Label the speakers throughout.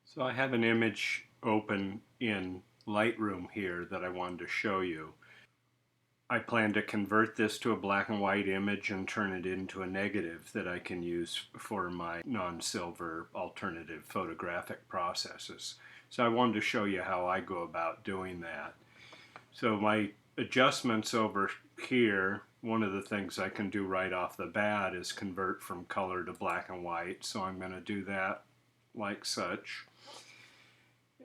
Speaker 1: So I have an image open in Lightroom here that I wanted to show you. I plan to convert this to a black and white image and turn it into a negative that I can use for my non-silver alternative photographic processes. So I wanted to show you how I go about doing that. So my adjustments over here, one of the things I can do right off the bat is convert from color to black and white. So I'm going to do that like such.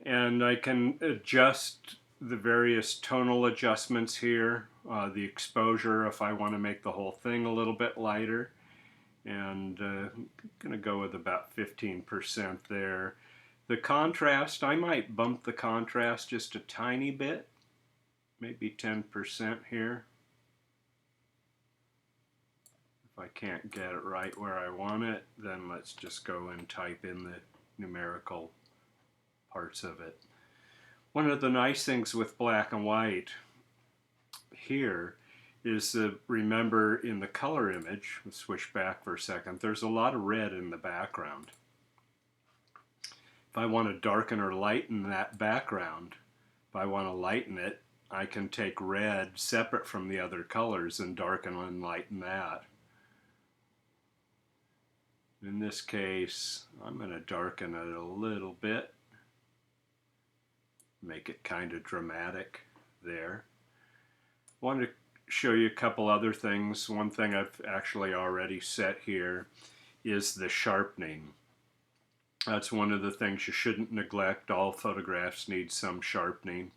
Speaker 1: And I can adjust the various tonal adjustments here, the exposure if I want to make the whole thing a little bit lighter, and I'm going to go with about 15% there. The contrast, I might bump the contrast just a tiny bit, maybe 10% here. If I can't get it right where I want it, then let's just go and type in the numerical parts of it. One of the nice things with black and white here is that, remember, in the color image, we'll switch back for a second, there's a lot of red in the background. If I want to darken or lighten that background, if I want to lighten it, I can take red separate from the other colors and darken and lighten that. In this case, I'm going to darken it a little bit. Make it kind of dramatic there. I wanted to show you a couple other things. One thing I've actually already set here is the sharpening. That's one of the things you shouldn't neglect. All photographs need some sharpening.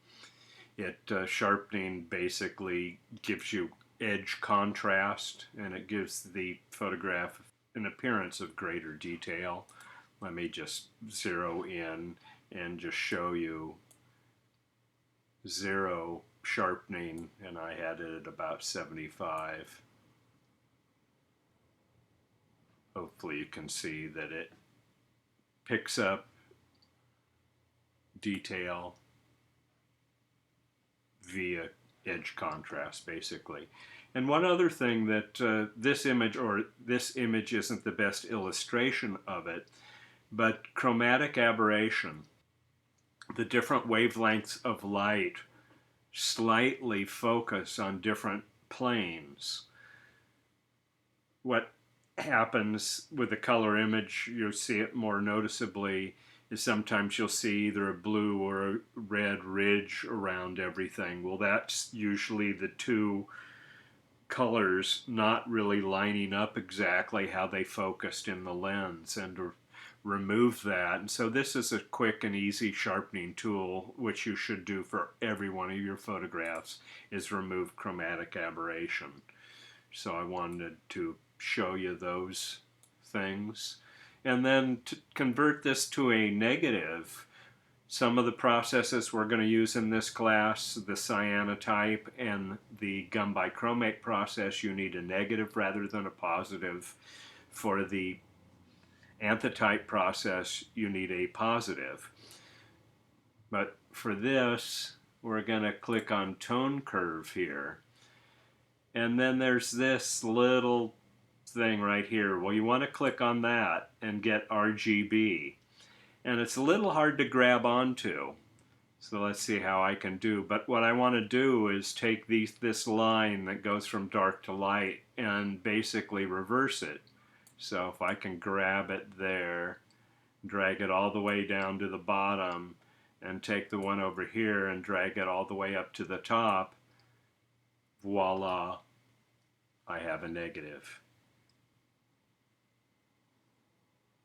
Speaker 1: Sharpening basically gives you edge contrast, and it gives the photograph an appearance of greater detail. Let me just zero in and just show you zero sharpening, and I had it at about 75. Hopefully you can see that it picks up detail via edge contrast, basically. And one other thing that this image isn't the best illustration of it, but chromatic aberration, the different wavelengths of light slightly focus on different planes. What happens with the color image, you'll see it more noticeably, is sometimes you'll see either a blue or a red ridge around everything. Well, that's usually the two colors not really lining up exactly how they focused in the lens, and to remove that. And so this is a quick and easy sharpening tool, which you should do for every one of your photographs, is remove chromatic aberration. So I wanted to show you those things. And then to convert this to a negative, some of the processes we're going to use in this class, the cyanotype and the gum bichromate process, you need a negative rather than a positive. For the anthotype process, you need a positive. But for this, we're going to click on tone curve here. And then there's this little thing right here. Well, you want to click on that and get RGB. And it's a little hard to grab onto. So let's see how I can do. But what I want to do is take this line that goes from dark to light and basically reverse it. So if I can grab it there, drag it all the way down to the bottom, and take the one over here and drag it all the way up to the top, voila, I have a negative.